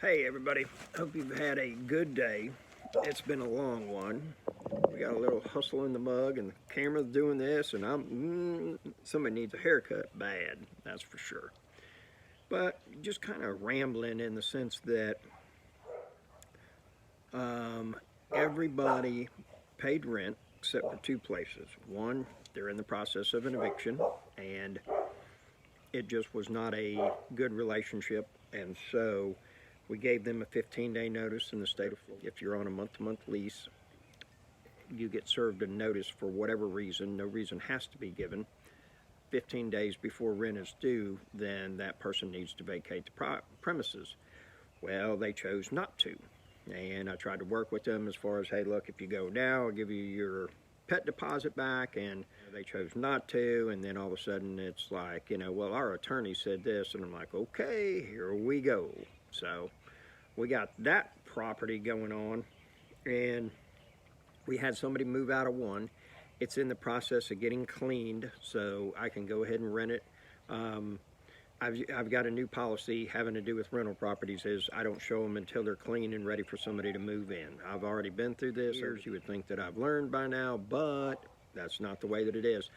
Hey everybody, hope you've had a good day. It's been a long one. We got a little hustle in the mug and the camera's doing this and somebody needs a haircut bad, that's for sure. But just kind of rambling in the sense that everybody paid rent except for two places. One, they're in the process of an eviction and it just was not a good relationship, and so we gave them a 15-day notice in the state of Florida. If you're on a month-to-month lease, you get served a notice for whatever reason. No reason has to be given. 15 days before rent is due, then that person needs to vacate the premises. Well, they chose not to. And I tried to work with them as far as, hey, look, if you go now, I'll give you your pet deposit back, and they chose not to. And then all of a sudden it's like, well, our attorney said this, and I'm like, okay, here we go. So we got that property going on, and we had somebody move out of one. It's in the process of getting cleaned, so I can go ahead and rent it. I've got a new policy having to do with rental properties is I don't show them until they're clean and ready for somebody to move in. I've already been through this. You would think that I've learned by now, but that's not the way that it is.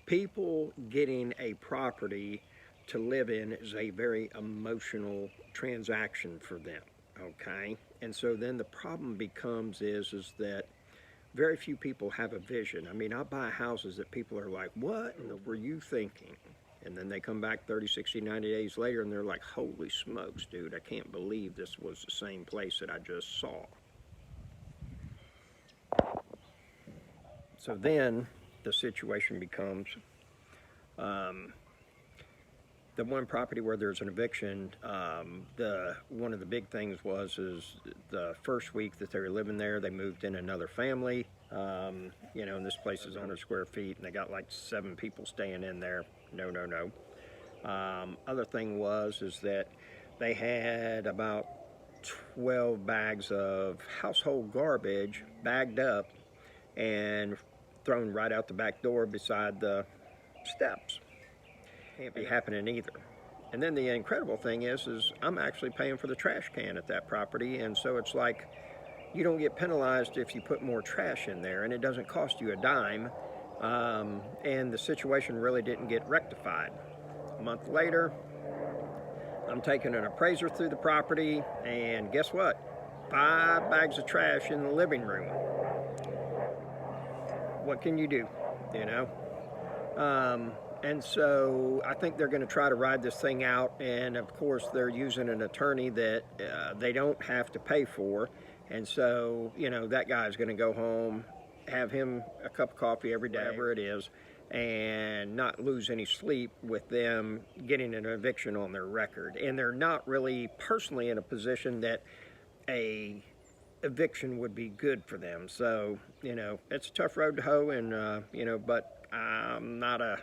People getting a property to live in is a very emotional transaction for them, okay? And so then the problem becomes is that very few people have a vision. I mean, I buy houses that people are like, what were you thinking? And then they come back 30, 60, 90 days later and they're like, holy smokes, dude, I can't believe this was the same place that I just saw. So then the situation becomes the one property where there's an eviction, one of the big things is the first week that they were living there, they moved in another family. And this place is 100 square feet, and they got like 7 people staying in there. No. Other thing is that they had about 12 bags of household garbage bagged up and thrown right out the back door beside the steps. Can't be happening either. And then the incredible thing is I'm actually paying for the trash can at that property, and so it's like you don't get penalized if you put more trash in there, and it doesn't cost you a dime, and the situation really didn't get rectified. A month later, I'm taking an appraiser through the property, and guess what? 5 bags of trash in the living room. What can you do, And so I think they're going to try to ride this thing out, and of course they're using an attorney that they don't have to pay for, and so that guy's going to go home, have him a cup of coffee every day, whatever it is, and not lose any sleep with them getting an eviction on their record. And they're not really personally in a position that a eviction would be good for them. So it's a tough road to hoe, and but I'm not a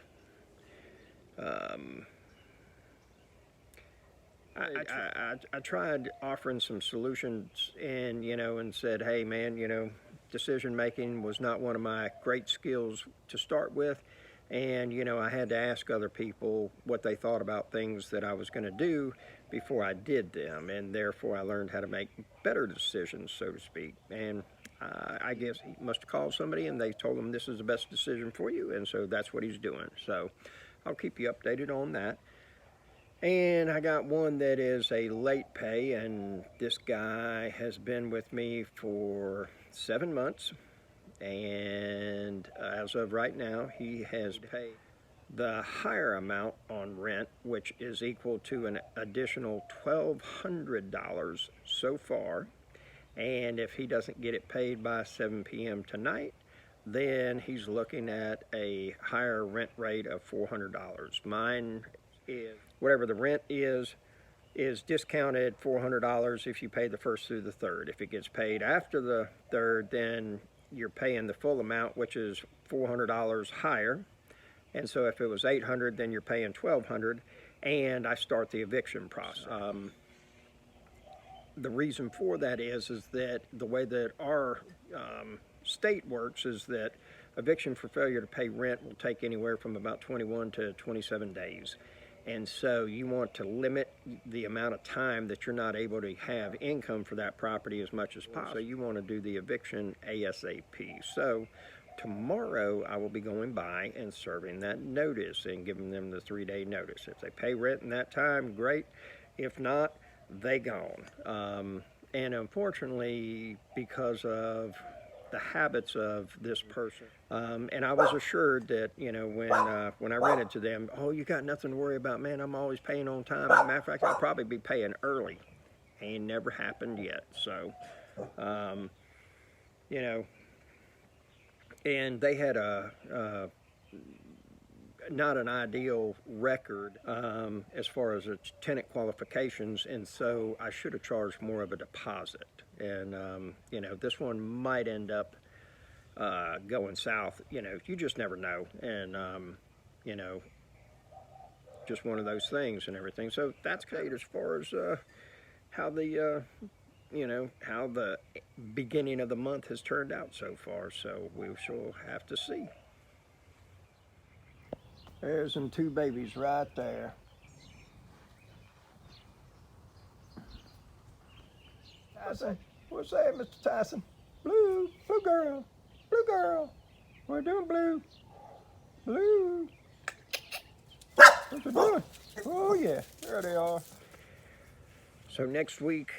I tried offering some solutions, and said, hey man, decision making was not one of my great skills to start with, and I had to ask other people what they thought about things that I was going to do before I did them, and therefore I learned how to make better decisions, so to speak. And I guess he must have called somebody and they told him this is the best decision for you, and so that's what he's doing. So I'll keep you updated on that. And I got one that is a late pay, and this guy has been with me for 7 months, and as of right now he has paid the higher amount on rent, which is equal to an additional $1,200 so far. And if he doesn't get it paid by 7 p.m. tonight, then he's looking at a higher rent rate of $400. Mine is whatever the rent is discounted $400 if you pay the first through the third. If it gets paid after the third, then you're paying the full amount, which is $400 higher. And so if it was $800, then you're paying $1,200, and I start the eviction process. The reason for that is that the way that our state works is that eviction for failure to pay rent will take anywhere from about 21 to 27 days. And so you want to limit the amount of time that you're not able to have income for that property as much as possible. So you want to do the eviction ASAP. So tomorrow I will be going by and serving that notice and giving them the 3-day notice. If they pay rent in that time, great. If not, they gone. And unfortunately, because of the habits of this person, and I was assured that, you know, when I rented to them, oh, you got nothing to worry about, man, I'm always paying on time. As a matter of fact, I'll probably be paying early. Ain't never happened yet. So, you know, and they had not an ideal record as far as its tenant qualifications, and so I should have charged more of a deposit. And you know, this one might end up going south. You know, you just never know. And you know, just one of those things and everything. So that's great as far as how the you know, how the beginning of the month has turned out so far. So we shall have to see. There's them 2 babies right there. Tyson, what's that, Mr. Tyson? Blue, blue girl, blue girl. What you doing, Blue? Blue. What you doing? Oh yeah, there they are. So next week,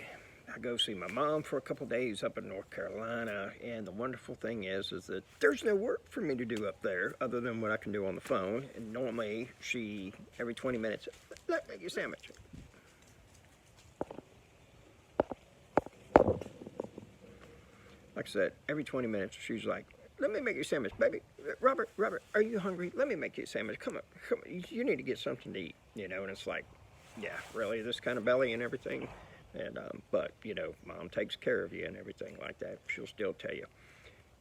I go see my mom for a couple days up in North Carolina, and the wonderful thing is that there's no work for me to do up there other than what I can do on the phone. And normally she, every 20 minutes, let me make you a sandwich. Like I said, every 20 minutes she's like, let me make you a sandwich, baby. Robert, are you hungry? Let me make you a sandwich. Come on, you need to get something to eat, you know. And it's like, yeah, really, this kind of belly and everything. And but you know, mom takes care of you and everything like that. She'll still tell you,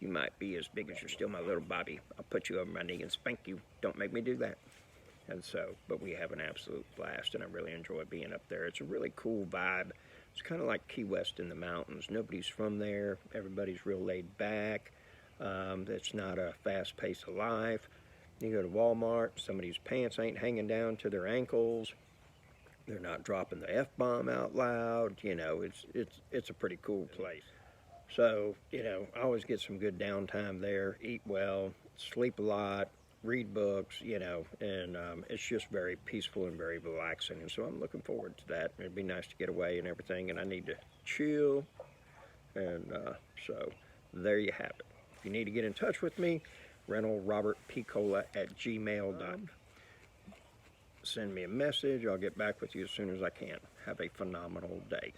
you might be as big as you're still my little Bobby. I'll put you over my knee and spank you. Don't make me do that. And so, but we have an absolute blast, and I really enjoy being up there. It's a really cool vibe. It's kind of like Key West in the mountains. Nobody's from there. Everybody's real laid back. It's not a fast pace of life. You go to Walmart, somebody's pants ain't hanging down to their ankles. They're not dropping the F-bomb out loud. You know, it's a pretty cool place. So, you know, I always get some good downtime there, eat well, sleep a lot, read books, you know, and it's just very peaceful and very relaxing. And so I'm looking forward to that. It'd be nice to get away and everything, and I need to chill. And so there you have it. If you need to get in touch with me, rentalrobertpcola at gmail.com. Send me a message. I'll get back with you as soon as I can. Have a phenomenal day.